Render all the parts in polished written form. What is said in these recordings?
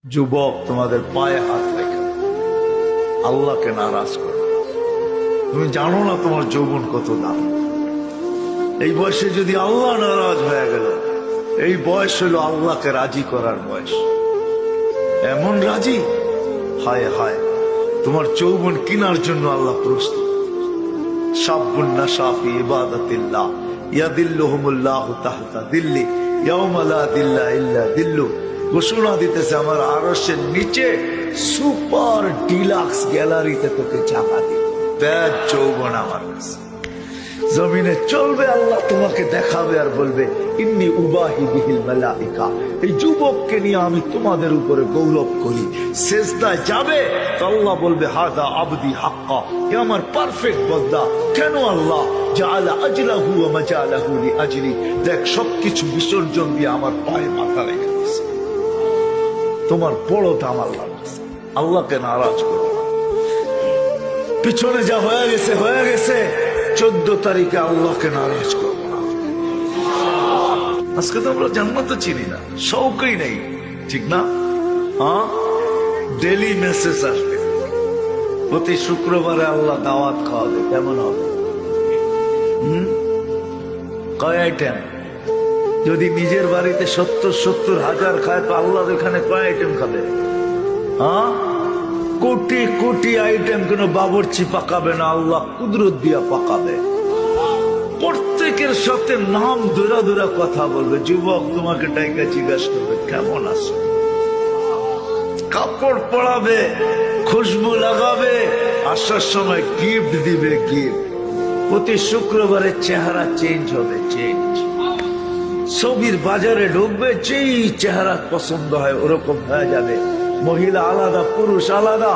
যুবক, তোমাদের পায়ে হাত রেখে আল্লাহকে নারাজ করো। তুমি জানো না তোমার যৌবন কত দাম। এই বয়সে যদি আল্লাহ নারাজ হয়ে গেল, এই বয়স হলো আল্লাহকে রাজি করার বয়স। এমন রাজি, হায় হায়, তোমার যৌবন কিনার জন্য আল্লাহ প্রস্তুত। শাবুন নাশা ফি ইবাদাতিল্লাহ ইয়াদিল্লুহুমুল্লাহু তাহতা দিল্লি ইয়াওমা লা দিল্লা ইল্লা দিল্লু। ঘোষণা দিতেছে, আমার আরশের নিচে সুপার ডিলাক্স গ্যালারিতে তোকে জায়গা দিব। দেখ যৌবন আমার কাছে, জমিনে চলবে, আল্লাহ তোমাকে দেখাবে আর বলবে, ইন্নী উবাহি বিহিল মালাইকা। এই যুবককে নিয়ে আমি তোমাদের উপরে গৌরব করি। সেজদায় যাবে তো আল্লাহ বলবে, হাদা আবদি হাক্কা, এ আমার পারফেক্ট বান্দা। কেন আল্লাহ? জাআলা আজলাহু ওয়া মাজালাহু লিআজলি। দেখ, সবকিছু বিসর্জন দিয়ে আমার পায়ে মাথা রেখে দিয়েছে। তোমার বড় দাম আল্লাহ। আল্লাহকে নারাজ করো না। পিছনে যা হয়ে গেছে হয়ে গেছে। 14 তারিখে আল্লাহকে নারাজ করবো না। আজকে তো আমরা জান্নাত চিনি না, শৌকই নেই, ঠিক না? হ্যাঁ, ডেলি মেসেজ আসবে, প্রতি শুক্রবারে আল্লাহ দাওয়াত খাওয়াবে। কেমন হবে? কয় আইটেম? যদি নিজের বাড়িতে 70,000 খায়, তো আল্লাহ এখানে কয় আইটেম খাবে? হ্যাঁ, কোটি কোটি আইটেম। কেন বাবুর্চি পাকাবে না, আল্লাহ কুদরত দিয়া পাকাবে। প্রত্যেকের সাথে নাম ধরা ধরা কথা বলবে। যুবক তোমাকে ডাইকা জিজ্ঞাসা করবে, কেমন আছো? কাপড় পরাবে, খুশবু লাগাবে, আসার সময় গিফট দিবে, গিফট। প্রতি শুক্রবারে চেহারা চেঞ্জ হবে, চেঞ্জ। ছবির বাজারে ঢুকবে, যেই চেহারা পছন্দ হয় ওরকম হয়ে যাবে। মহিলা আলাদা, পুরুষ আলাদা।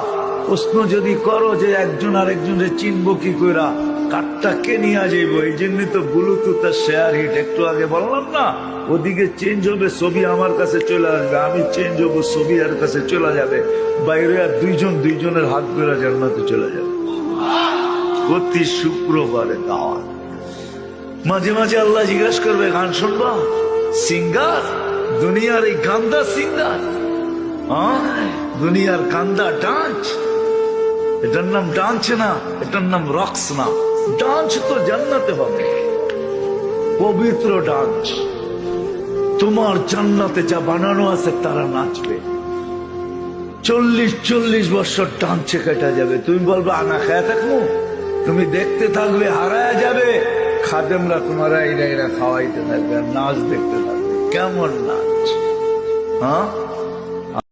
প্রশ্ন যদি করো যে একজন আরেকজনের চিনবো কি কইরা, কাঠটা কে নিয়ে যাইব? এই জন্য তো ব্লুটুথ আর শেয়ার হিট। একটু আগে বললাম না, ওদিকে চেঞ্জ হবে, ছবি আমার কাছে চলে আসবে, আমি চেঞ্জ হবো, ছবি আর কাছে চলে যাবে। বাইরে আর দুইজনের হাত ধরে জান্নাতে চলে যাবে। প্রতি শুক্রবারে দাওয়াত। মাঝে মাঝে আল্লাহ জিজ্ঞাসা করবে, গান শুনবা? সিঙ্গার, দুনিয়ার এই গান্দা সিঙ্গার, দুনিয়ার কান্দা ডান্স। এটার নাম ডান্স না, এটার নাম রক্স না। ডান্স তো জান্নাতে হবে, পবিত্র ডান্স। তোমার জান্নাতে যা বানানো আছে তারা নাচবে। 40 বছর ডান্সে কেটে যাবে। তুমি বলবে আনা খায়া থাকবো, তুমি দেখতে থাকবে, হারায় যাবে। খাদেমরা তোমারা এরা খাওয়াইতে থাকবে, নাচ দেখতে থাকবে। কেমন নাচ! হ্যাঁ,